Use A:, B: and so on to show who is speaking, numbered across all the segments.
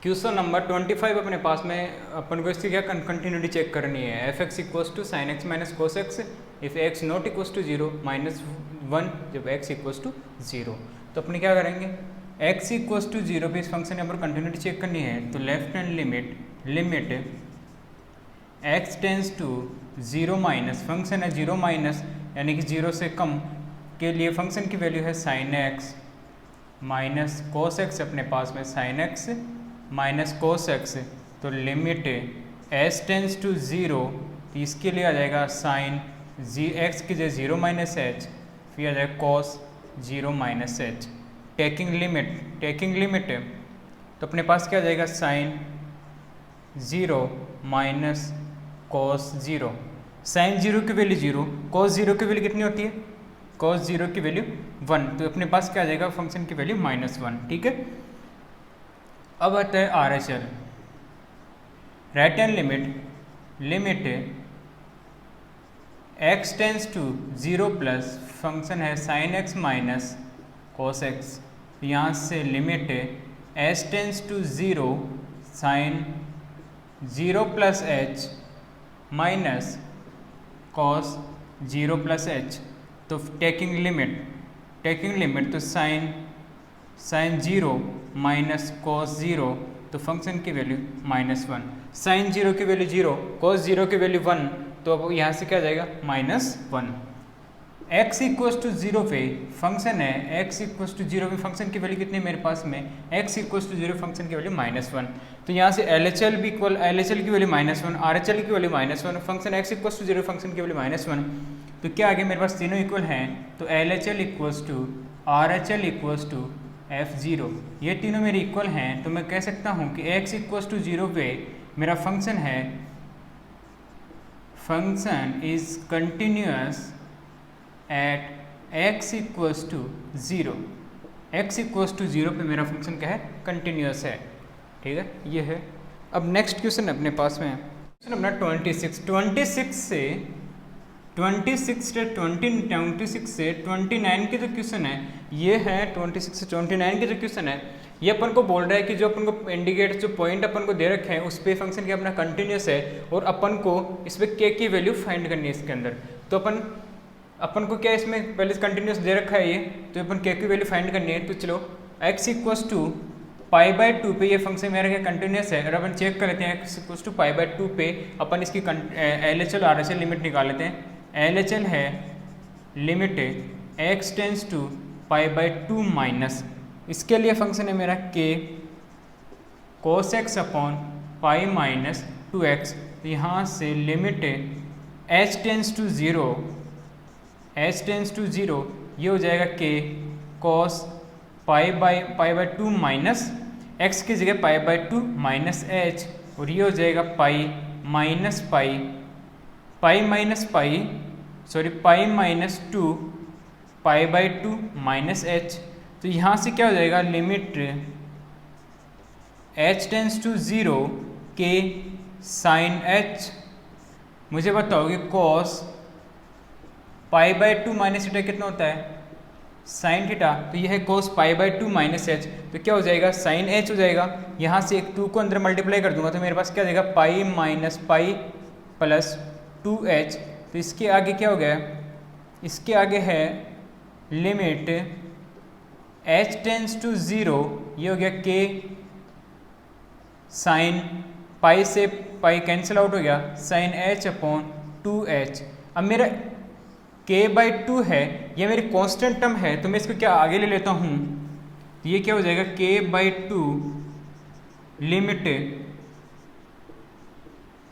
A: Question number 25 अपने पास में अपन को इसकी क्या कंटिन्यूटी चेक करनी है। F x equals to sine x minus cos x if x not equals to zero minus 1 जब एक्स इक्वल्स टू जीरो। तो अपने क्या करेंगे, एक्स इक्वल्स टू जीरो पे इस फंक्शन के ऊपर कंटिन्यूटी चेक करनी है। तो left hand limit x tends to zero minus function है जीरो माइनस यानी कि जीरो से कम के लिए फंक्शन की वैल्यू है sine x minus cos x, अपने पास में sine x minus cos x. तो limit s tends to zero, तो इसके लिए आ जाएगा साइन जी एक्स की जगह जीरो माइनस एच, फिर आ जाएगा cos zero minus H. Taking limit तो अपने पास क्या आ जाएगा sine zero minus cos zero. Sign zero की वैल्यू जीरो, कोस जीरो की वैल्यू कितनी होती है, कोस जीरो की वैल्यू 1। तो अपने पास क्या आ जाएगा फंक्शन की वैल्यू -1। ठीक है, अब आता है R H L, right hand limit x tends to zero plus function है sine x minus cos x. यहाँ से limit s tends to zero sine zero plus h minus cos zero plus h. तो taking limit तो sine zero minus cos zero, तो function की value -1। Sine zero की value zero, cos zero की value 1, तो अब यहाँ से क्या जाएगा -1। x इक्वल्स टू जीरो पे फंक्शन है, x इक्वल्स टू जीरो पे फंक्शन की वैल्यू कितनी है मेरे पास में, x equals to zero function की वैल्यू -1। तो यहाँ से LHL भी इक्वल LHL की वैल्यू -1, RHL की value -1, function x equals to zero function की वैल्यू -1। तो क्या आगे मेरे पास तीनों इक्वल हैं, तो LHL equals to RHL equals to F0, ये तीनों मेरे इक्वल हैं। तो मैं कह सकता हूँ कि x इक्वल्स टू जीरो पे मेरा फंक्शन है, function is continuous at x equals to zero. x equals to zero पे मेरा फंक्शन क्या है, कंटिन्यूअस है। ठीक है, ये है। अब नेक्स्ट क्वेश्चन अपने पास में है क्वेश्चन नंबर 26 से 29 के जो क्वेश्चन है, ये है 26 से 29 के जो क्वेश्चन है, ये अपन को बोल रहा है कि जो अपन को इंडिकेट जो पॉइंट अपन को दे रखे हैं उस पे फंक्शन क्या अपना कंटिन्यूस है और अपन को इस पर के की वैल्यू फाइंड करनी है इसके अंदर। तो अपन को क्या इसमें पहले कंटिन्यूस दे रखा है ये, तो अपन के की वैल्यू फाइंड करनी है। तो चलो x इक्वल्स टू π/2 पे ये फंक्शन मेरा क्या कंटिन्यूस है, और अपन चेक कर लेते हैं x इक्वल्स टू π/2 पे अपन इसकी LHL RHL लिमिट निकाल लेते हैं। LHL है लिमिट x टेंस टू π/2 माइनस, इसके लिए फंक्शन है मेरा k cos x upon pi minus 2x। यहाँ से limit h tends to zero, ये हो जाएगा k cos π/2 माइनस x की जगह π/2 माइनस h, और ये हो जाएगा पाई माइनस 2 π/2 माइनस h। तो यहाँ से क्या हो जाएगा, limit h tends to zero के साइन h, मुझे बताओ कि cos π/2 माइनस थीटा कितना होता है, साइन थीटा। तो यह है cos π/2 माइनस h, तो क्या हो जाएगा साइन h हो जाएगा। यहाँ से एक 2 को अंदर मल्टीप्लाई कर दूंगा तो मेरे पास क्या हो जाएगा pi minus pi plus 2h। तो इसके आगे क्या हो गया, इसके आगे है limit h tends to zero, ये हो गया k साइन पाई से पाई कैंसिल आउट हो गया, साइन h अपॉन 2h। अब मेरा k/2 है, ये मेरी कांस्टेंट टर्म है, तो मैं इसको क्या आगे ले लेता हूँ, तो ये क्या हो जाएगा k/2 limit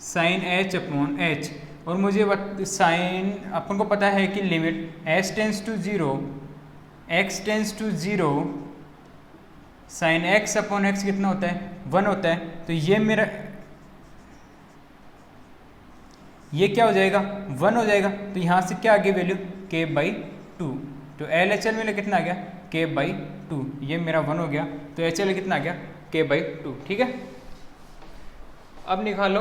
A: sine h upon h। और मुझे साइन अपन को पता है कि limit h tends to zero x tends to zero sine x upon x कितना होता है, 1 होता है। तो ये मेरा ये क्या हो जाएगा 1 हो जाएगा। तो यहाँ से क्या आ गई वैल्यू k/2, तो LHL में कितना आ गया k/2, ये मेरा 1 हो गया। तो HL कितना आ गया k/2। ठीक है, अब निकालो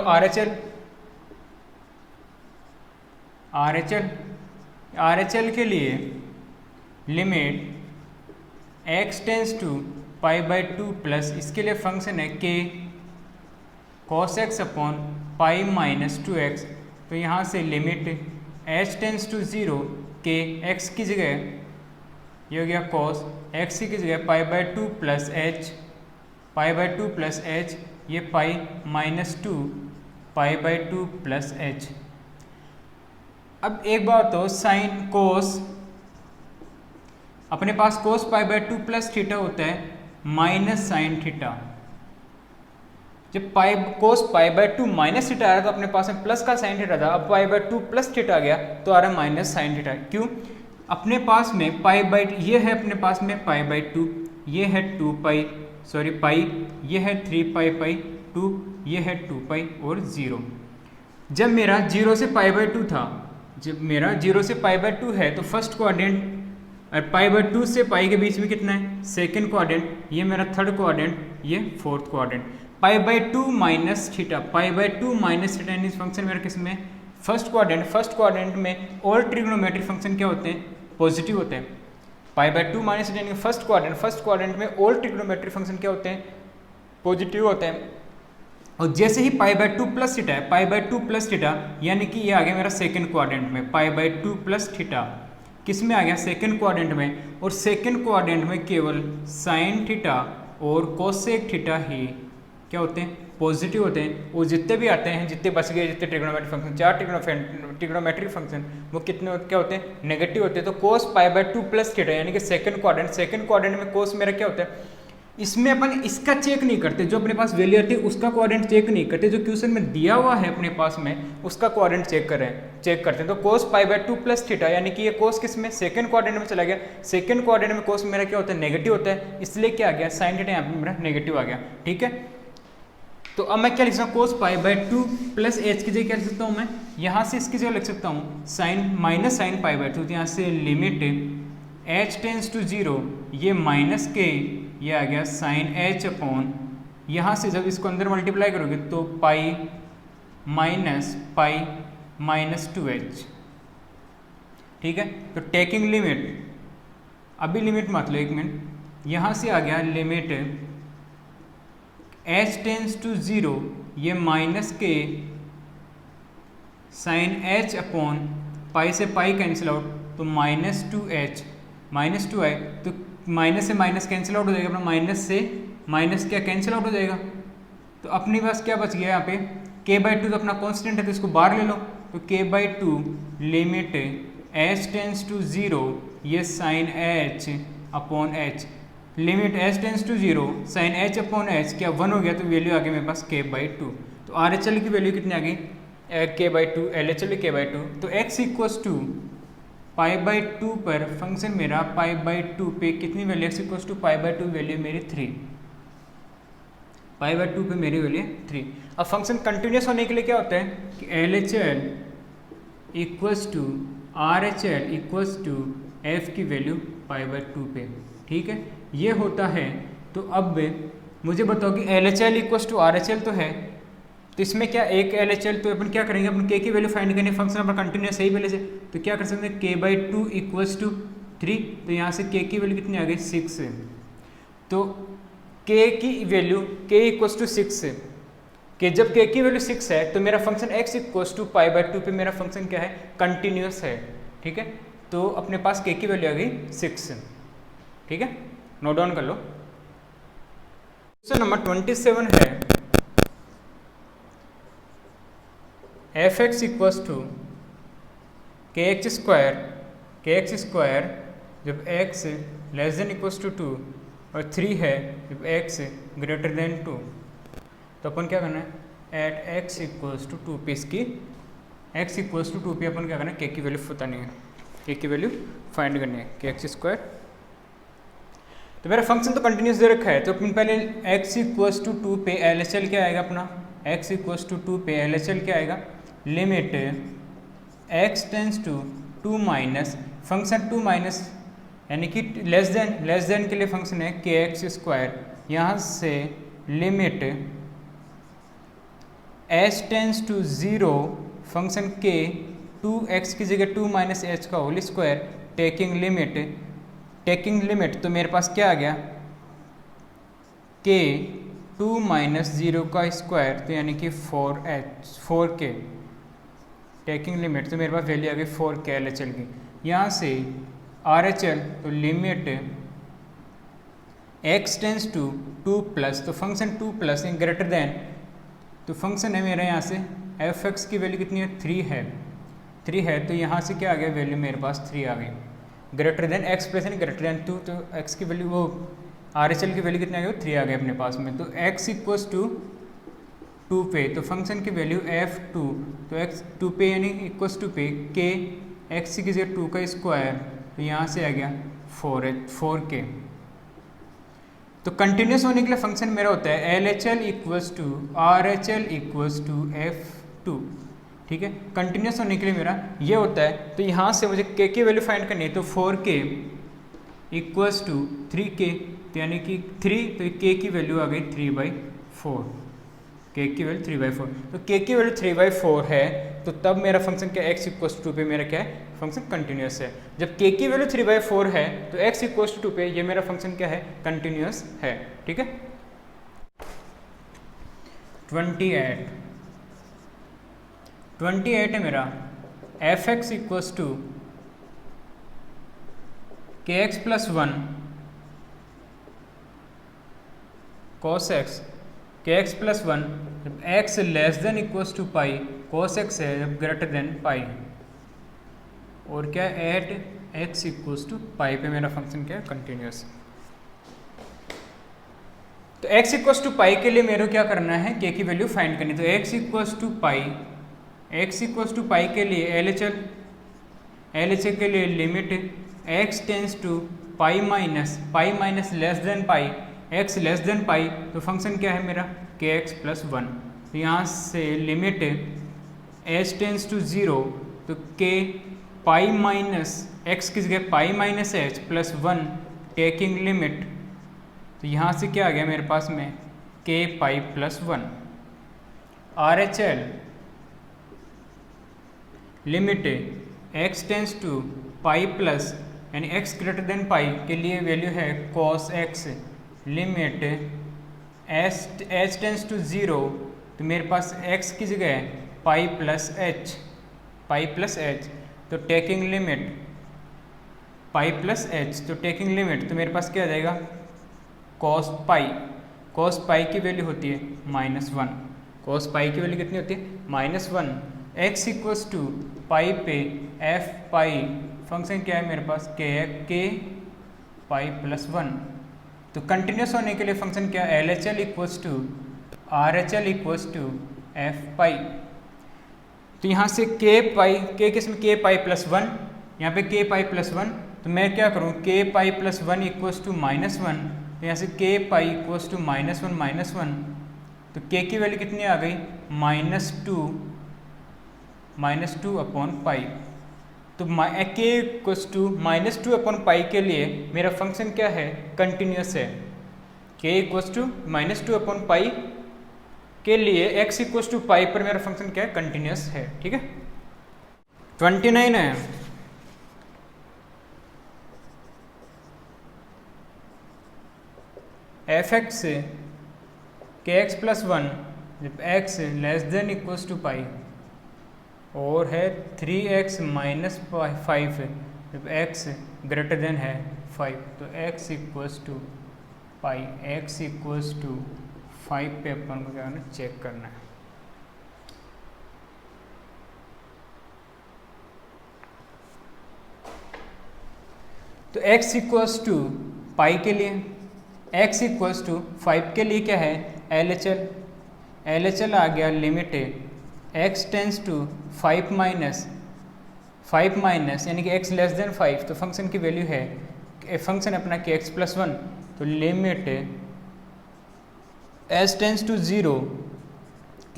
A: RHL के लिए limit x tends to pi by two plus इसके लिए फंक्शन है k cos x upon pi minus two x. तो यहाँ से limit H tends to zero के एक्स की जगह ये हो गया कॉस एक्स की जगह pi by two plus h, pi by two plus h, ये pi minus two pi by two plus h. अब एक बात हो, साइन कोस अपने पास कोस pi by two plus theta होता है माइनस साइन थीटा। जब pi cos pi by two minus theta आ रहा है तो अपने पास में प्लस का साइन थीटा था, अब pi by two plus theta आ गया तो आ रहा है माइनस साइन थीटा। क्यों? अपने पास में पाई बाई ये है, अपने पास में पाई बाई टू, ये है टू पाई सॉरी पाई, ये है थ्री पाई पाई टू, ये है टू पाई और ज़ीरो। जब मेरा जीरो से पाई बाई टू था, जब मेरा जीरो से पाई बाई टू है तो फर्स्ट क्वाड्रेंट, और पाई बाई टू से पाई के बीच में कितना है सेकेंड क्वाड्रेंट, ये मेरा थर्ड क्वाड्रेंट, ये fourth quadrant. Pi by two minus theta, pi by two minus theta यानी फंक्शन मेरा किस में फर्स्ट क्वाड्रेंट। फर्स्ट क्वाड्रेंट में ऑल ट्रिग्नोमेट्रिक फंक्शन क्या होते हैं? पॉजिटिव होते हैं। Pi by two minus theta यानी फर्स्ट क्वाड्रेंट में ऑल ट्रिग्नोमेट्रिक फंक्शन क्या होते हैं? पॉजिटिव होते हैं। और जैसे ही pi by two plus theta है, pi by two plus theta यानी कि ये आ गया मेरा सेकेंड क्वाड्रेंट में, पाई बाई टू प्लस थीटा किस में आ गया? सेकेंड क्वाड्रेंट में। और सेकेंड क्वाड्रेंट में केवल साइन थीटा और कोसेक थीटा ही क्या होते हैं? पॉजिटिव होते हैं। और जितने भी आते हैं, जितने बच गए, जितने ट्रिग्नोमेट्रिक फंक्शन, चार ट्रिग्नोमेट्रिक फंक्शन, वो कितने क्या होते हैं? नेगेटिव होते हैं। तो cos pi by two plus theta यानी कि सेकेंड क्वाड्रेंट में कोस मेरा क्या होता है? इसमें अपन इसका चेक नहीं करते, जो अपने पास वैल्यू आती है उसका क्वाड्रेंट चेक नहीं करते, जो क्वेश्चन में दिया हुआ है अपने पास में उसका क्वाड्रेंट चेक करते हैं। तो cos pi by two plus theta यानी कि ये कोस किस में? सेकंड क्वाड्रेंट में चला गया। सेकंड क्वाड्रेंट में कोस मेरा क्या होता है? नेगेटिव होता है, इसलिए क्या आ गया? साइन थीटा यहाँ पे मेरा नेगेटिव आ गया। ठीक है, तो अब मैं क्या लिख सकता हूँ? Cos pi by two plus h की जगह क्या लिख सकता हूँ मैं? यहाँ से इसकी जगह लिख सकता हूँ sine minus sine pi by two, तो यहाँ से limit H tends to zero, ये माइनस के, ये आ गया साइन एच अपॉन, यहाँ से जब इसको अंदर मल्टीप्लाई करोगे तो पाई माइनस टू एच। ठीक है, तो टेकिंग लिमिट, अभी लिमिट मत लो, एक मिनट, यहाँ से आ गया limit H tends to zero, ये माइनस के साइन एच अपॉन पाई से पाई कैंसिल आउट, तो minus two h, minus two आए तो माइनस से माइनस कैंसिल आउट हो जाएगा, अपना माइनस से माइनस क्या कैंसिल आउट हो जाएगा। तो अपने पास क्या बच गया यहाँ पे? के बाई टू तो अपना कॉन्स्टेंट है तो इसको बाहर ले लो, तो k by two limit H tends to zero, ये sine h upon h, limit H tends to zero sine h upon h, क्या वन हो गया तो वैल्यू आ गई मेरे पास के बाई टू। तो आर एच एल की वैल्यू कितनी आ गई? K by two, L H L k by two. तो x equals to pi by two पर फंक्शन मेरा पाई बाई टू पे कितनी value? X equals to pi by two value मेरी 3, पाई बाई टू पे मेरी वैल्यू 3। अब फंक्शन कंटिन्यूस होने के लिए क्या होता है कि L H L equals to R H L equals to f की वैल्यू पाई बाई टू पे। ठीक है, ये होता है। तो अब मुझे बताओ कि L H L equals to R H L तो है, तो इसमें क्या एक एल एच एल, तो अपन क्या करेंगे? अपन के की वैल्यू फाइंड करनी, फंक्शन अपना कंटिन्यूस सही पहले से, तो क्या कर सकते हैं? के बाई टू इक्वस टू 3, तो यहाँ से के की वैल्यू कितनी आ गई? 6। तो के की वैल्यू के इक्वस टू 6 कि जब के की वैल्यू 6 है तो मेरा function x equals to pi by two पे मेरा फंक्शन क्या है? कंटिन्यूस है। ठीक है, तो अपने पास के की वैल्यू आ गई 6। ठीक है, नोट डाउन कर लो। क्वेश्चन नंबर 27 है f x equals to k x square जब x less than equals to 2 और 3 है जब एक्स ग्रेटर देन 2, तो अपन क्या करना है? एट एक्स इक्वल्स टू 2 पे इसकी एक्स इक्वल्स टू 2 पे अपन क्या करना है? के की वैल्यू बतानी है, के की वैल्यू फाइंड करनी है, के एक्स स्क्वायर। तो मेरा फंक्शन तो कंटिन्यूस दे रखा है, तो अपन पहले x इक्वल्स टू 2 पे एल एच एल क्या आएगा अपना? x इक्वल्स टू 2 पे एल एच एल क्या आएगा? Limit x tends to 2 minus function 2 minus यानी कि लेस देन के लिए फंक्शन है के एक्स स्क्वायर, यहाँ से limit h tends to 0 function के 2x की जगह 2 माइनस एच का होल स्क्वायर, टेकिंग लिमिट तो मेरे पास क्या आ गया? के 2 माइनस 0 का स्क्वायर, तो यानी कि 4k टेकिंग लिमिट, तो मेरे पास वैल्यू आ गई 4k एल एच एल की। यहाँ से आर एच एल, तो limit x tends to 2 plus, तो फंक्शन 2 प्लस ग्रेटर देन, तो फंक्शन है मेरा यहाँ से एफ एक्स की वैल्यू कितनी है 3 है, तो यहाँ से क्या आ गया वैल्यू मेरे पास 3 आ गई। Greater than x plus n greater than 2, तो x की वैल्यू वो आर एच एल की वैल्यू कितनी आ गई 3 आ गई अपने पास में। तो x इक्वल्स टू 2 पे, तो फंक्शन की वैल्यू f2, तो x 2 पे यानी इक्वल्स टू पे k x की जगह 2 का स्क्वायर, तो यहाँ से आ गया 4k। तो कंटिन्यूस होने के लिए फंक्शन मेरा होता है L H L equals to R H L equals to f2, ठीक है। कंटिन्यूस होने के लिए मेरा ये होता है। तो यहाँ से मुझे k की वैल्यू फाइंड करनी है, तो 4k इक्वल्स टू 3k, तो यानी कि 3, तो k की वैल्यू आ गई 3/4, k की वैल्यू 3/4, तो k की वैल्यू 3/4 है, तो तब मेरा फंक्शन क्या x इक्वल्स टू पे मेरा क्या है फंक्शन कंटिन्यूस है। जब k की वैल्यू 3/4 है तो x इक्वल्स टू पे ये मेरा फंक्शन क्या है कंटिन्यूस है, ठीक है। 28 है मेरा f x equals to k x plus 1 cos x, k x plus 1 जब x less than equals to pi, cos x है जब ग्रेटर देन पाई, और क्या at x equals to pi पे मेरा फंक्शन क्या है कंटिन्यूस। तो x इक्वल्स टू पाई के लिए मेरे को क्या करना है k की वैल्यू फाइंड करनी, तो x इक्वल्स टू पाई के लिए एल एच एल के लिए limit x tends to pi minus less than pi, x less than pi, तो फंक्शन क्या है मेरा kx प्लस 1, तो यहाँ से लिमिट h टेंस टू 0, तो k पाई माइनस x की जगह pi minus h plus 1 taking limit, तो यहाँ से क्या आ गया मेरे पास में k pi plus 1। R H L limit x tends to pi plus यानी x ग्रेटर देन पाई के लिए वैल्यू है cos x, limit h tends to 0, तो मेरे पास x की जगह पाई प्लस h, तो taking limit pi plus h, तो टेकिंग लिमिट, तो मेरे पास क्या आ जाएगा cos पाई की वैल्यू होती है -1, cos पाई की वैल्यू कितनी होती है -1। x इक्वल्स टू पाई पे f पाई, फंक्शन क्या है मेरे पास k पाई प्लस 1। तो कंटिन्यूस होने के लिए फंक्शन क्या L H L equals to R H L equals to f pi, तो यहाँ से k किसमें k पाई प्लस 1, यहाँ पे k पाई प्लस 1, तो मैं क्या करूँ k pi plus 1 equals to -1, तो यहाँ से k पाई इक्वल्स टू -1, तो k की वैल्यू कितनी आ गई -2 अपॉन पाई, तो k equals to -2 upon pi के लिए मेरा फंक्शन क्या है कंटिन्यूस है। k equals to -2 upon pi के लिए x इक्वल्स टू पाई पर मेरा फंक्शन क्या है कंटिन्यूस है, ठीक है। 29 है f x k x plus 1 जब x less than equals to pi, और है 3x माइनस 5 जब x ग्रेटर देन है 5, तो x equals to pi, x equals to 5 पे अपन को क्या करना चेक करना है। तो x इक्वल्स टू पाई के लिए, x इक्वल्स टू 5 के लिए क्या है एल एच एल आ गया limit x tends to 5 minus यानी कि x लेस देन 5, तो फंक्शन की वैल्यू है फंक्शन अपना कि x प्लस 1, तो limit h tends to 0,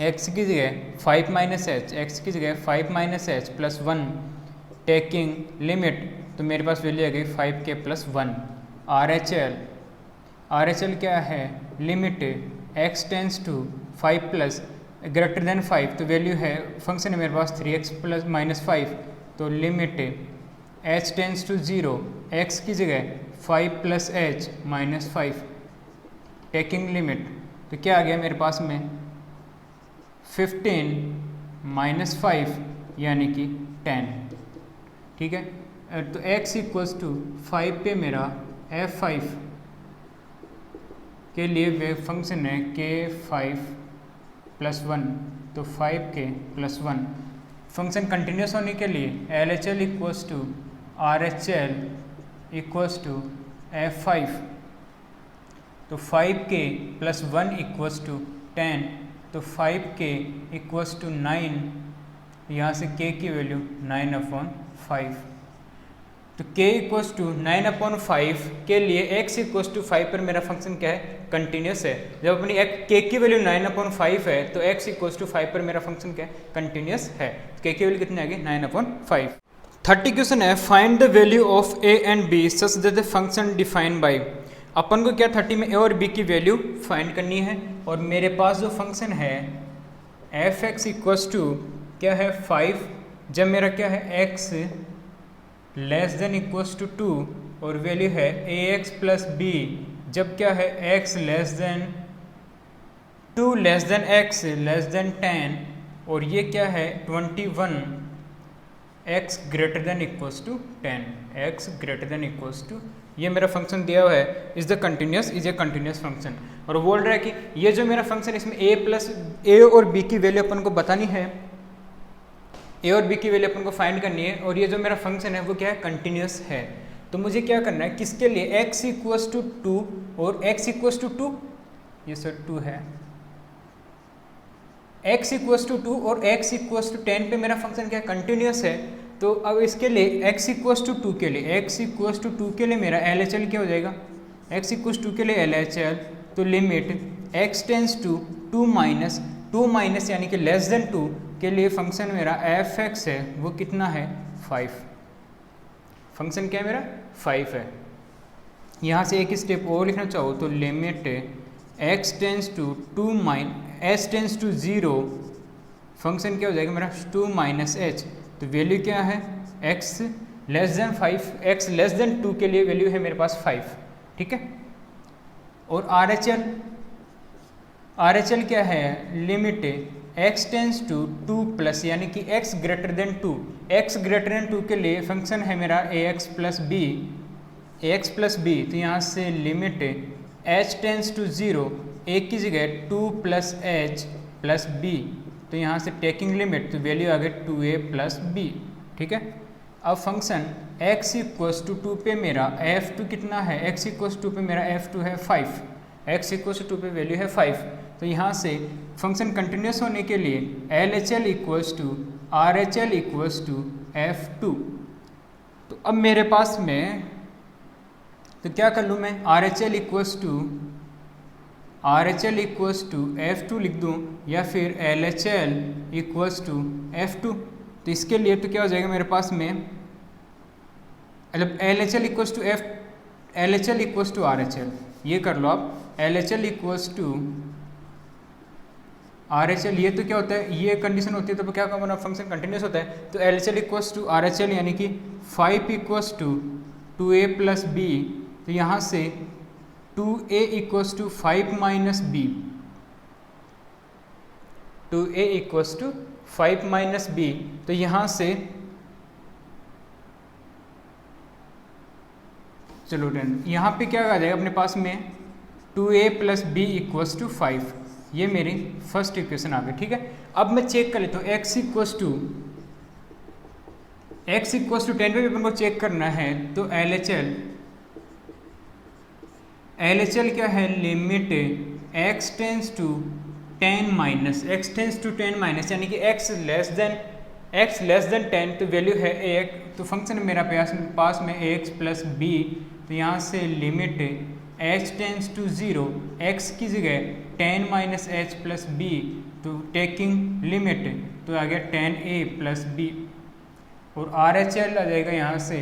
A: x की जगह 5 माइनस h, x की जगह 5 minus h plus 1 taking limit, तो मेरे पास वैल्यू आ गई 5k plus 1। R H L क्या है limit x tends to 5 plus greater than 5, तो वैल्यू है फंक्शन है मेरे पास 3x प्लस -5, तो limit h tends to 0, x की जगह 5 प्लस h -5 टेकिंग लिमिट, तो क्या आ गया मेरे पास में 15 माइनस 5 यानी कि 10, ठीक है। तो x इक्वल्स टू 5 पे मेरा f5 के लिए वेव फंक्शन है k5 प्लस 1, तो 5k प्लस 1। फंक्शन कंटिन्यूस होने के लिए LHL equals to RHL equals to f5, तो 5k प्लस 1 इक्वल्स टू 10, तो 5k इक्वल्स टू 9, यहाँ से k की वैल्यू 9/5, तो k इक्वल्स टू 9/5 के लिए x इक्वल्स टू 5 पर मेरा फंक्शन क्या है, कंटिन्यूस है। जब अपनी k की वैल्यू 9/5 है तो x इक्वल्स टू 5 पर मेरा फंक्शन क्या है, कंटिन्यूस है। k की वैल्यू कितनी आ गई, 9/5। 30 क्वेश्चन है, find the value of a and b such that the function defined by. अपन को क्या 30 में a और b की वैल्यू फाइंड करनी है, और मेरे पास जो फंक्शन है f(x) इक्वल्स टू क्या है 5, जब मेरा क्या है x less than equals to 2 और वैल्यू है ax प्लस b, जब क्या है x less than 2 less than x less than 10, और ये क्या है 21 x greater than equals to 10, x greater than equals to, ये मेरा फंक्शन दिया हुआ है is the continuous, is a continuous function. और बोल रहा है कि ये जो मेरा फंक्शन इसमें a और b की वैल्यू अपन को बतानी है, a और b की वैल्यू अपन को फाइंड करनी है, और ये जो मेरा फंक्शन है वो क्या है, कंटिन्यूस है। तो मुझे क्या करना है, किसके लिए, x इक्वल्स टू 2 और x इक्वल्स टू 2, ये सर 2 है, x इक्वल्स टू 2 और x इक्वल्स टू 10 पे मेरा फंक्शन क्या है, कंटिन्यूस है। तो अब इसके लिए x इक्वल्स टू 2 के लिए, x इक्वल्स टू 2 के लिए मेरा LHL क्या हो जाएगा, x इक्वल्स 2 के लिए LHL, तो limit x tends to 2 minus यानी कि लेस देन 2 के लिए फंक्शन मेरा f(x) है वो कितना है, 5। फंक्शन क्या है मेरा, 5 है। यहाँ से एक स्टेप और लिखना चाहो तो limit x tends to 2 s tends to 0, function क्या हो जाएगा मेरा 2 माइनस h, तो वैल्यू क्या है x less then 5, x less than 2 के लिए वैल्यू है मेरे पास 5, ठीक है। और RHL क्या है, limit x tends to 2 plus यानी कि x greater than 2, x greater than 2 के लिए फंक्शन है मेरा ax प्लस b, तो यहाँ से limit h tends to 0, a की जगह 2 प्लस h प्लस b, तो यहाँ से टेकिंग लिमिट, तो वैल्यू आ गई 2a प्लस b, ठीक है। अब फंक्शन x इक्वल्स टू 2 पे मेरा f2 कितना है, x इक्वल्स 2 पे मेरा f2 है 5, x इक्वल्स टू 2 पे वैल्यू है 5, तो यहाँ से फंक्शन कंटिन्यूस होने के लिए LHL equals to RHL equals to f2। तो अब मेरे पास में तो क्या कर लूँ मैं, RHL इक्वल्स टू f2 लिख दूँ, या फिर LHL इक्वल्स टू f2। तो इसके लिए तो क्या हो जाएगा मेरे पास में, मतलब LHL इक्वल्स टू RHL, ये कर लो आप, LHL इक्वल्स टू RHL, ये तो क्या होता है, ये कंडीशन होती है तो क्या हमारा फंक्शन कंटिन्यूस होता है। तो LHL इक्वल्स टू RHL यानी कि 5 equals to 2a plus b, तो यहाँ से 2a equals to 5 minus b, 2a equals to 5 minus b, तो यहाँ से चलो यहाँ पे क्या आ जाएगा अपने पास में 2a plus b equals to 5, ये मेरी फर्स्ट इक्वेशन आ गई, ठीक है। अब मैं चेक कर लेता हूँ x इक्वल्स टू 10 पे भी अपन को चेक करना है, तो LHL क्या है, limit x tends to 10 minus यानी कि x लेस देन 10, तो वैल्यू है ax, तो फंक्शन मेरा पास में ax प्लस b, तो यहाँ से limit h tends to 0, x की जगह 10 माइनस h प्लस b, तो टेकिंग लिमिट, तो आ गया 10a प्लस b, और RHL आ जाएगा यहाँ से,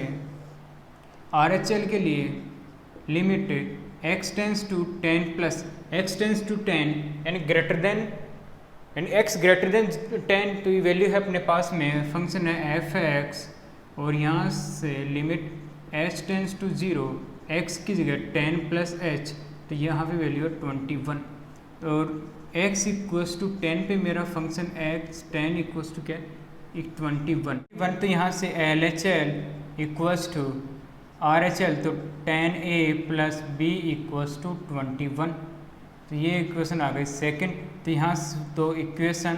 A: RHL के लिए limit x tends to 10 plus x tends to 10 यानी ग्रेटर देन, यानी x ग्रेटर देन 10, तो ये वैल्यू है अपने पास में, फंक्शन है f(x) और यहाँ से limit h tends to 0, x की जगह 10 प्लस h, तो यहाँ पे वैल्यू है 21 और x इक्वल्स टू 10 पे मेरा फंक्शन x 10 इक्वल्स टू क्या 21 तो यहाँ से LHL इक्वल्स टू RHL तो 10a plus b equals to 21। तो ये इक्वेशन आ गई सेकंड। तो यहाँ तो equation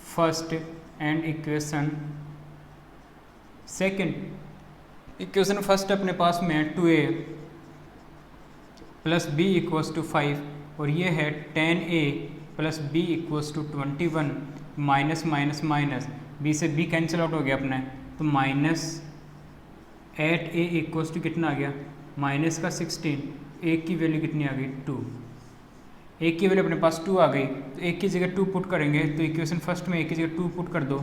A: first and equation second. Equation first अपने पास में है 2a plus b equals to 5 और ये है 10a plus b equals to 21 minus minus minus b से b कैंसिल आउट हो गया अपना, तो माइनस 8a इक्वल्स टू कितना आ गया माइनस का 16। a की वैल्यू कितनी आ गई 2, a की वैल्यू अपने पास 2 आ गई। तो a की जगह 2 पुट करेंगे तो इक्वेशन फर्स्ट में a की जगह 2 पुट कर दो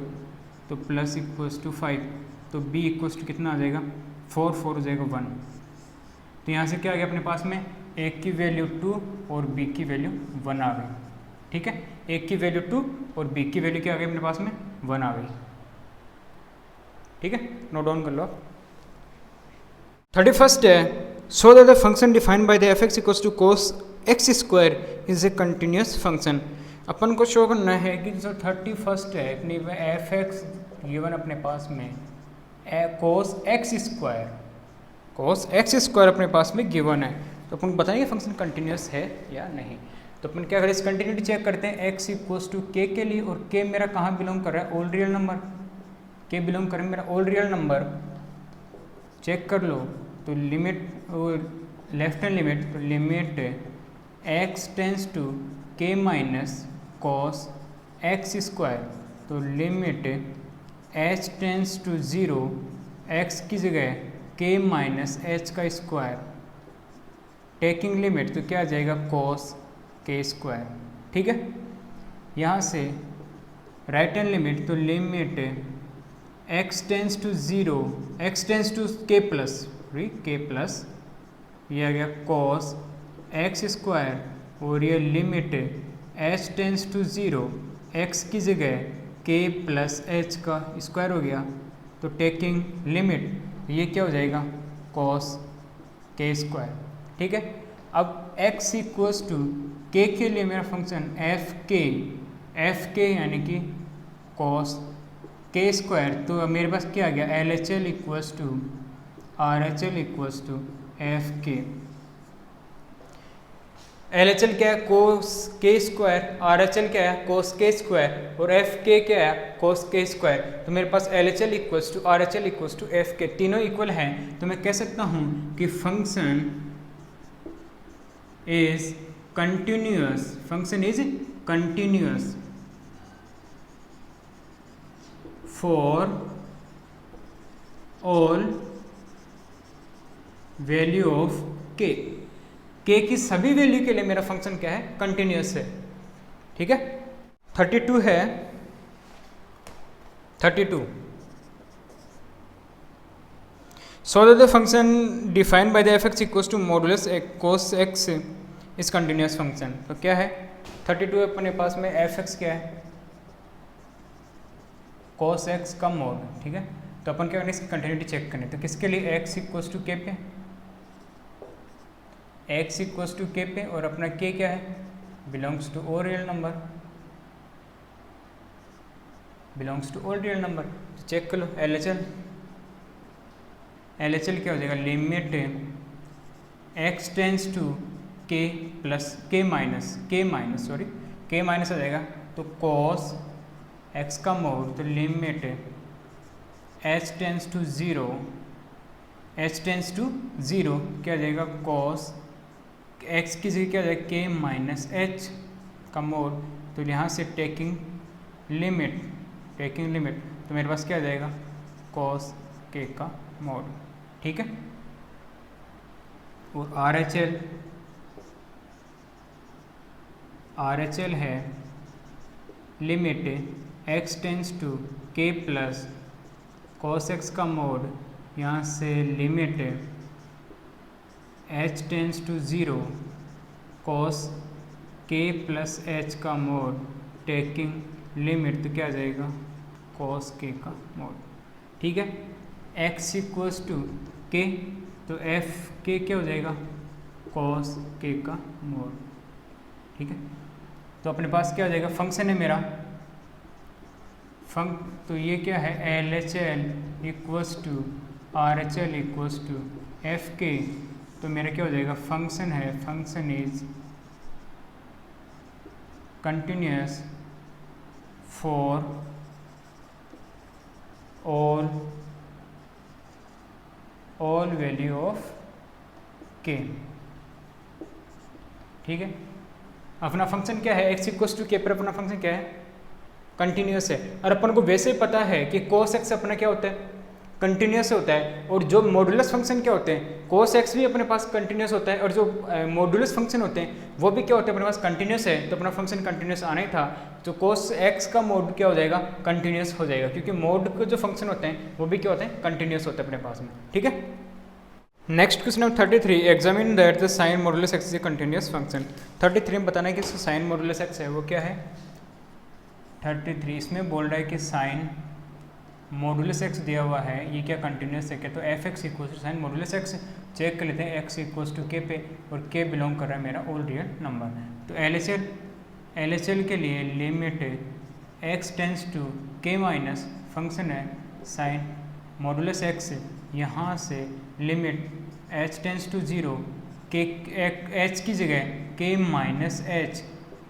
A: तो प्लस इक्वल्स टू 5, तो b इक्वल्स टू कितना आ जाएगा 4 4 हो जाएगा 1। तो यहाँ से क्या आ गया अपने पास में a की वैल्यू 2 और b की वैल्यू 1 आ गई। ठीक है, a की वैल्यू 2 और b की वैल्यू क्या आ गई अपने पास में 1 आ गई। ठीक है, नोट डाउन कर लो आप। 31st है so that the function defined by the fx equals to cos x square is a continuous function. अपन को शो करना है कि जो 31st है अपनी fx गिवन अपने पास में cos x स्क्वायर अपने पास में गिवन है, तो अपन बताएंगे फंक्शन कंटिन्यूस है या नहीं। तो अपन क्या करें, इस कंटिन्यूटी चेक करते हैं x इक्वल्स टू k के लिए, और k मेरा कहाँ बिलोंग कर रहा है all real number, k belong कर रहा है मेरा ऑल रियल नंबर। चेक कर लो तो लिमिट लेफ्ट हैंड लिमिट, तो limit x tends to k minus cos x square, तो limit h tends to 0 x की जगह k माइनस h का स्क्वायर, टेकिंग लिमिट तो क्या आ जाएगा कॉस k स्क्वायर। ठीक है, यहाँ से राइट हैंड लिमिट, तो limit x tends to 0 x tends to k plus ये आ गया कॉस x स्क्वायर, और ये limit h tends to 0 x की जगह k प्लस h का स्क्वायर हो गया, तो टेकिंग लिमिट ये क्या हो जाएगा कॉस k स्क्वायर। ठीक है, अब x इक्वल्स टू k के लिए मेरा फंक्शन f k यानी कि कॉस k स्क्वायर, तो मेरे पास क्या आ गया LHL equals to RHL equals to F K. LHL क्या है कोस k स्क्वायर, RHL क्या है कोस k स्क्वायर, और एफ के क्या है कोस k स्क्वायर। तो मेरे पास LHL equals to RHL equals to F K, तीनों इक्वल हैं, तो मैं कह सकता हूँ कि function is continuous for all value of k की सभी वैल्यू के लिए मेरा फंक्शन क्या है कंटिन्यूअस है। ठीक है, 32 है 32 so that the function defined by the fx equals to modulus cos x is continuous function. तो क्या है 32 अपने पास में fx क्या है cos x का मॉड। ठीक है, तो अपन क्या करें इसकी कंटिन्यूटी चेक करें, तो किसके लिए x इक्वल्स टू k पे, x इक्वल्स टू k पे, और अपना k क्या है belongs to all real number, तो चेक कर लो LHL क्या हो जाएगा limit x tends to k plus k minus आ जाएगा, तो cos x का मोड, तो लिमिट h टेंस टू 0 क्या आ जाएगा cos x की जगह क्या आ जाएगा k माइनस h का मोड, तो यहाँ से टेकिंग लिमिट तो मेरे पास क्या आ जाएगा cos k का मोड। ठीक है, और RHL है limit x tends to k plus cos x का मोड, यहाँ से limit h tends to 0 cos k plus h का मोड, टेकिंग लिमिट तो क्या आ जाएगा cos k का मोड। ठीक है, x इक्वल्स टू k, तो f k क्या हो जाएगा कॉस के का मोड। ठीक है, तो अपने पास क्या हो जाएगा, फंक्शन है मेरा तो ये क्या है, L H L equals to R H L equals to F K. तो मेरा क्या हो जाएगा, फंक्शन है, function is continuous for all value of K. ठीक है, अपना फंक्शन क्या है, एक्स इक्वस टू के पर अपना फंक्शन क्या है, कंटिन्यूस है। और अपन को वैसे ही पता है कि कोस एक्स अपना क्या होता है, कंटिन्यूस होता है। और जो मॉडुलस फंक्शन क्या होते हैं, कोस एक्स भी अपने पास कंटिन्यूस होता है, और जो मॉडुलस फंक्शन होते हैं वो भी क्या होते हैं अपने पास, कंटिन्यूस है। तो अपना फंक्शन कंटिन्यूस आना ही था, तो कोस एक्स का मोड क्या हो जाएगा, कंटिन्यूस हो जाएगा, क्योंकि मोड के जो फंक्शन होते हैं वो भी क्या होते हैं, कंटिन्यूस होते हैं अपने पास में। ठीक है, next question number 33, examine that the sine modulus X is a continuous function. 33 में बताना है कि साइन मॉडुलस एक्स है वो क्या है। 33 इसमें बोल रहा है कि साइन मॉडुलस एक्स दिया हुआ है, ये क्या कंटिन्यूस है क्या, तो F X equal to sine modulus X check कर लेते हैं, एक्स इक्वल टू के पे, और के बिलोंग कर रहा है मेरा ऑल रियल नंबर। तो एल एच एल के लिए लिमिट एक्स टेंस टू के माइनस फंक्शन है साइन मॉडुलस एक्स, यहाँ से लिमिट एच टेंस टू 0 के एच की जगह के माइनस एच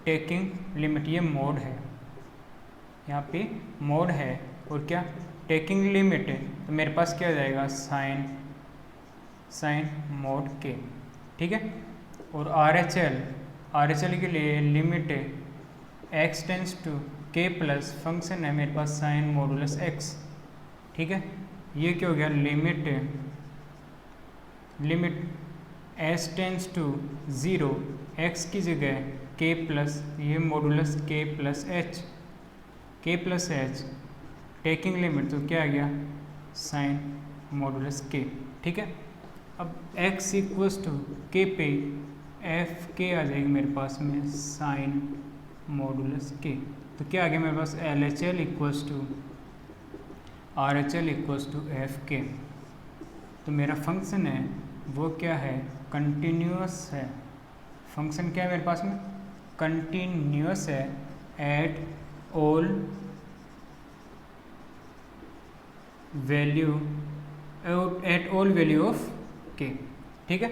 A: टेकिंग लिमिट, ये मोड है, यहाँ पे मोड है, और क्या टेकिंग लिमिट है। तो मेरे पास क्या आ जाएगा, साइन मोड के। ठीक है, और आर एच एल के लिए लिमिट एक्स टेंस टू के प्लस फंक्शन है मेरे पास साइन मॉडुलस एक्स। ठीक है, ये क्या हो गया, limit H tends to 0 X की जगह के प्लस ये मॉडुलस के प्लस एच टेकिंग लिमिट, तो क्या आ गया, साइन मॉडुलस के। ठीक है, अब x इक्वल्स टू के पे एफ के आ जाएगी मेरे पास में साइन मॉडुलस के। तो क्या आ गया मेरे पास, L H L equals to R H L equals to F K. तो मेरा फंक्शन है वो क्या है, कंटिन्यूस है। फंक्शन क्या है मेरे पास में, कंटिन्यूस है at all value of K. ठीक है,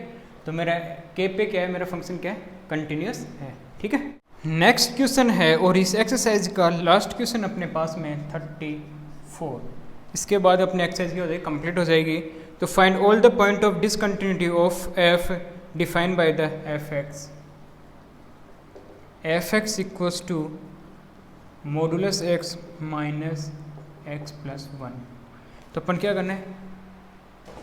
A: तो मेरा के पे क्या है, मेरा फंक्शन क्या है, कंटिन्यूस है। ठीक है, नेक्स्ट क्वेश्चन है, और इस एक्सरसाइज का लास्ट क्वेश्चन अपने पास में 34। इसके बाद अपने एक्सरसाइज की हो जाएगी, कंप्लीट हो जाएगी। तो find all the point of discontinuity of F defined by the F x equals to modulus X minus X plus 1। तो अपन क्या करना है,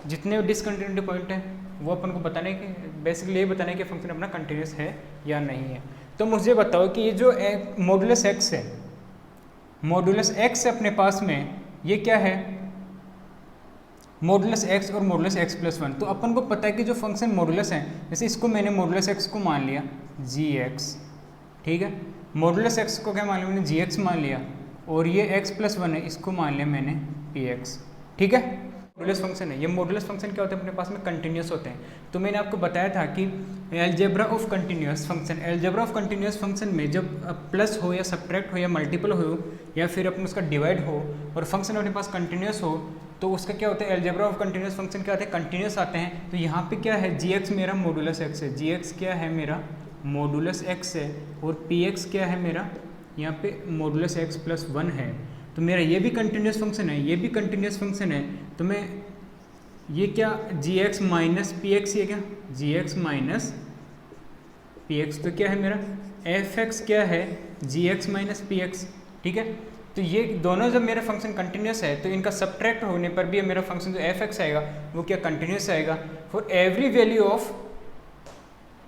A: जितने डिसकंटिन्यूटी पॉइंट हैं वो अपन को बताना है कि बेसिकली ये बताना है कि फंक्शन अपना कंटिन्यूस है या नहीं है। तो मुझे बताओ कि ये जो मॉडुलस एक्स है, मॉडुलस एक्स अपने पास में ये क्या है, मॉडुलस एक्स और मॉडुलस एक्स प्लस 1। तो अपन को पता है कि जो फंक्शन मॉडुलस है, जैसे इसको मैंने मॉडुलस एक्स को मान लिया जी एक्स। ठीक है, मॉडुलस एक्स को क्या मान लिया मैंने, जी एक्स मान लिया, और ये एक्स प्लस 1 है, इसको मान लिया मैंने पी एक्स। ठीक है, मॉडुलस फंक्शन है। ये मॉडुलस फंक्शन क्या होते हैं अपने पास में, कंटिन्यूस होते हैं। तो मैंने आपको बताया था कि अलजेब्रा ऑफ कंटिन्यूस फंक्शन में जब प्लस हो या सब्ट्रैक्ट हो या मल्टीपल हो या फिर अपन उसका डिवाइड हो और फंक्शन अपने पास कंटिन्यूस हो, तो उसका क्या होता है, अलजेब्रा ऑफ कंटिन्यूस फंक्शन क्या होते हैं, कंटिन्यूस आते हैं। तो यहाँ पे क्या है, जी एक्स मेरा मॉडुलस एक्स है, जी एक्स क्या है मेरा मॉडुलस एक्स है, और पी एक्स क्या है मेरा यहाँ पे मॉडुलस एक्स प्लस 1 है। तो मेरा ये भी कंटिन्यूस फंक्शन है, ये भी कंटिन्यूस फंक्शन है। तो मैं ये क्या, जी एक्स माइनस पी एक्स, ये क्या जी एक्स माइनस पी एक्स, तो क्या है मेरा एफ एक्स क्या है, जी एक्स माइनस पी एक्स। ठीक है, तो ये दोनों जब मेरा फंक्शन कंटिन्यूस है तो इनका सब्ट्रैक्ट होने पर भी मेरा फंक्शन जो एफ एक्स आएगा वो क्या कंटिन्यूस आएगा। For every value of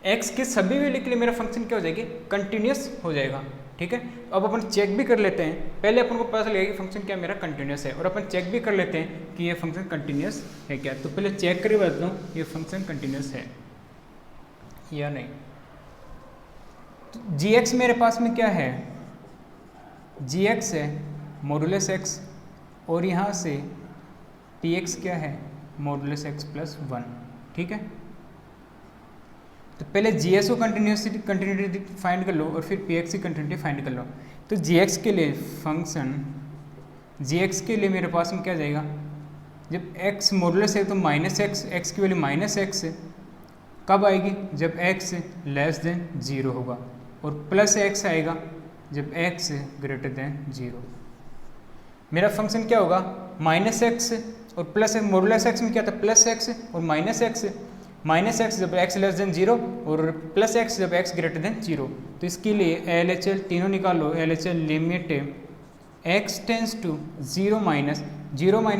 A: x के सभी वैल्यू के लिए मेरा फंक्शन क्या हो जाएगी, कंटिन्यूस हो जाएगा। ठीक है, अब अपन चेक भी कर लेते हैं, पहले अपन को पता चलेगा कि फंक्शन क्या मेरा कंटिन्यूस है, और अपन चेक भी कर लेते हैं कि ये फंक्शन कंटिन्यूस है क्या। तो पहले चेक करके बताता हूँ ये फंक्शन कंटिन्यूस है या नहीं। तो जी एक्स मेरे पास में क्या है, जी एक्स है मॉडुलस एक्स, और यहाँ से पी एक्स क्या है मॉडुलस एक्स प्लस 1। ठीक है, तो पहले GS को कंटिन्यूटी फाइंड कर लो और फिर PX की कंटिन्यूटी फाइंड कर लो। तो GX के लिए फंक्शन GX के लिए मेरे पास में क्या जाएगा, जब x मॉडुलस है तो माइनस एक्स, एक्स की वैल्यू माइनस एक्स है, कब आएगी जब x लेस देन 0 होगा, और प्लस एक्स आएगा जब x ग्रेटर देन 0। मेरा फंक्शन क्या होगा, माइनस एक्स और प्लस एक्स, मॉडुलस एक्स में क्या था प्लस एक्स और माइनस एक्स जब x लेस देन 0 और प्लस एक्स जब x ग्रेटर देन 0। तो इसके लिए LHL तीनों निकालो, LHL limit x tends to 0 minus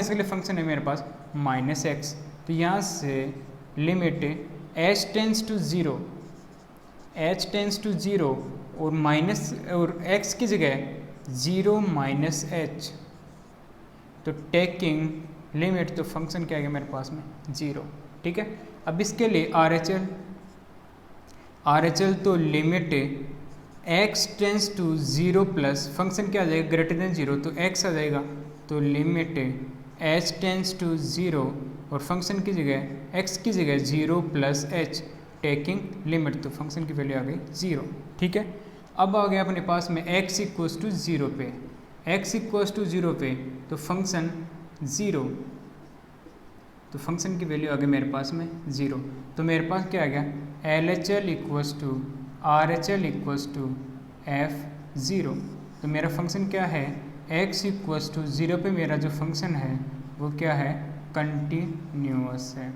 A: के लिए फंक्शन है मेरे पास माइनस एक्स, तो यहाँ से लिमिट h टेंस टू 0 और माइनस और x की जगह 0 माइनस h, तो टेकिंग लिमिट तो फंक्शन क्या आ गया मेरे पास में 0। ठीक है, अब इसके लिए RHL तो limit x tends to 0 plus function क्या आ जाएगा ग्रेटर देन 0, तो x आ जाएगा, तो लिमिट h टेंस टू 0 और फंक्शन की जगह x की जगह 0 प्लस h, टेकिंग लिमिट तो फंक्शन की वैल्यू आ गई 0। ठीक है, अब आ गया अपने पास में x इक्वल्स टू 0 पे, x इक्वल्स टू 0 पे तो फंक्शन 0, तो फंक्शन की वैल्यू आ गई मेरे पास में 0। तो मेरे पास क्या आ गया, LHL equals to RHL equals to F0। तो मेरा फंक्शन क्या है, x इक्वल्स टू 0 पे मेरा जो फंक्शन है वो क्या है, कंटिन्यूअस है।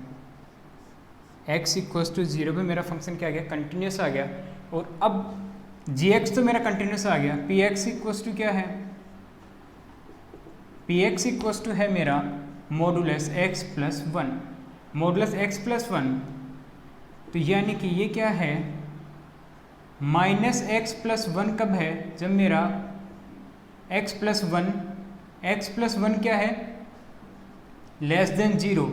A: x इक्वल्स टू 0 पे मेरा फंक्शन क्या आ गया, कंटिन्यूअस आ गया। और अब gx तो मेरा कंटिन्यूअस आ गया, px इक्वल्स टू क्या है, px इक्वल्स टू है मेरा modulus x plus 1, modulus x plus 1, तो यानी कि ये क्या है माइनस एक्स प्लस 1 कब है, जब मेरा x प्लस 1 क्या है less than 0,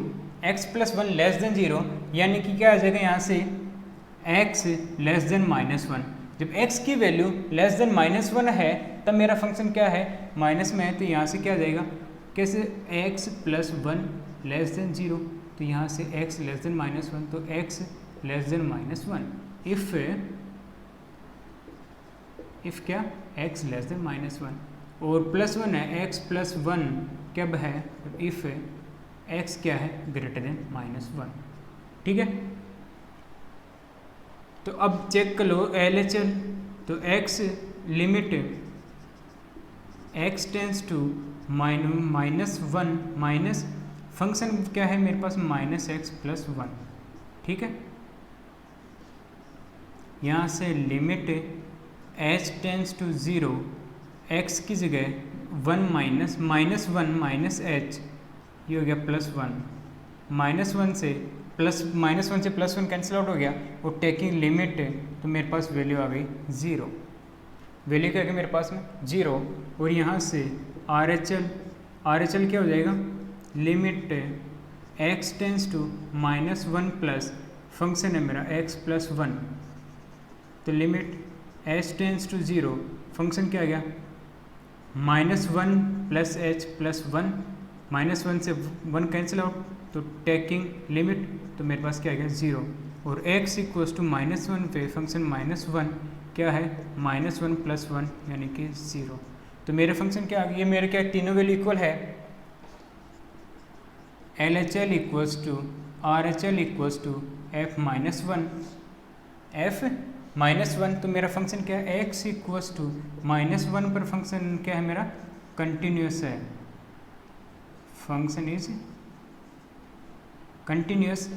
A: x plus 1 less than 0, यानी कि क्या आ जाएगा यहाँ से x लेस देन माइनस 1। जब x की वैल्यू लेस देन माइनस 1 है तब मेरा फंक्शन क्या है माइनस में है, तो यहाँ से क्या आ जाएगा कैसे x प्लस 1 लेस देन 0, तो यहाँ से x लेस देन माइनस 1, तो x less then minus 1 if क्या x लेस देन माइनस 1, और प्लस 1 है x प्लस 1 कब है, इफ x क्या है ग्रेटर देन माइनस 1। ठीक है, तो अब चेक कर लो LHL, तो x limit x tends to minus 1 minus function क्या है मेरे पास माइनस एक्स प्लस 1। ठीक है, यहाँ से limit h tends to 0, x की जगह 1 माइनस h, ये हो गया प्लस 1, माइनस 1 से प्लस 1 कैंसिल आउट हो गया, और टेकिंग लिमिट तो मेरे पास वैल्यू आ गई 0, वैल्यू क्या आ गई मेरे पास में 0। और यहाँ से RHL क्या हो जाएगा, limit x tends to minus 1 plus function है मेरा x प्लस 1, तो limit h tends to 0, function क्या आ गया minus 1 plus h plus 1, minus 1 से 1 कैंसिल आउट, तो टेकिंग लिमिट तो मेरे पास क्या आ गया 0। और x इक्वल्स टू माइनस 1 पे फंक्शन माइनस 1 क्या है माइनस 1 प्लस 1 यानी कि 0। तो मेरे फंक्शन क्या आ गया, ये मेरे क्या तीनों वैल्यू इक्वल है, LHL equals to RHL equals to f minus 1, तो मेरा फंक्शन क्या है x इक्वल्स टू माइनस 1 पर फंक्शन क्या है मेरा कंटिन्यूस है, function is continuous,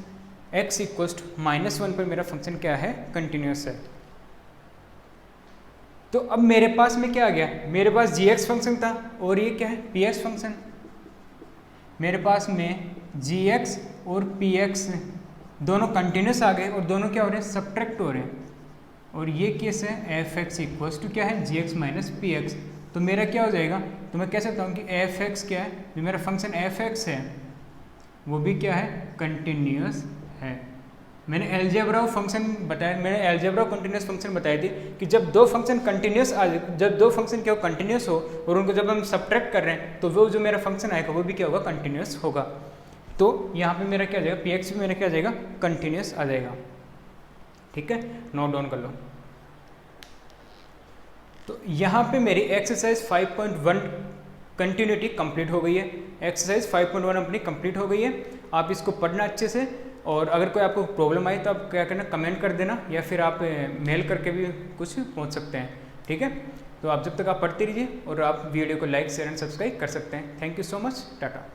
A: x equals to minus 1 पर मेरा फंक्शन क्या है कंटिन्यूस है। तो अब मेरे पास में क्या आ गया, मेरे पास gx फंक्शन था और ये क्या है px फंक्शन, मेरे पास में gx और px दोनों कंटिन्यूस आ गए और दोनों क्या हो रहे हैं सब्ट्रैक्ट हो रहे हैं, और ये केस है fx इक्वल्स टू क्या है gx माइनस px। तो मेरा क्या हो जाएगा, तो मैं कह सकता हूँ कि fx क्या है, जो मेरा फंक्शन fx है वो भी क्या है कंटिन्यूस है। मैंने अलजेब्रा फंक्शन बताया, मैंने अलजेब्रा कंटिन्यूस फंक्शन बताए थे कि जब दो फंक्शन कंटिन्यूस जब दो फंक्शन क्या हो कंटिन्यूस हो और उनको जब हम सब्ट्रैक्ट कर रहे हैं तो वो जो मेरा फंक्शन आएगा वो भी क्या होगा कंटिन्यूस होगा। तो यहाँ पे मेरा क्या आ जाएगा px भी मेरा क्या आ जाएगा कंटिन्यूस आ जाएगा। ठीक है, नोट डाउन कर लो। तो यहाँ पे मेरी एक्सरसाइज 5.1 कंटिन्यूटी कंप्लीट हो गई है। एक्सरसाइज 5.1 अपनी कंप्लीट हो गई है। आप इसको पढ़ना अच्छे से, और अगर कोई आपको प्रॉब्लम आई तो आप क्या करना, कमेंट कर देना, या फिर आप मेल करके भी कुछ पूछ सकते हैं। ठीक है, तो आप जब तक आप पढ़ते रहिए, और आप वीडियो को लाइक शेयर एंड सब्सक्राइब कर सकते हैं। Thank you so much, Tata.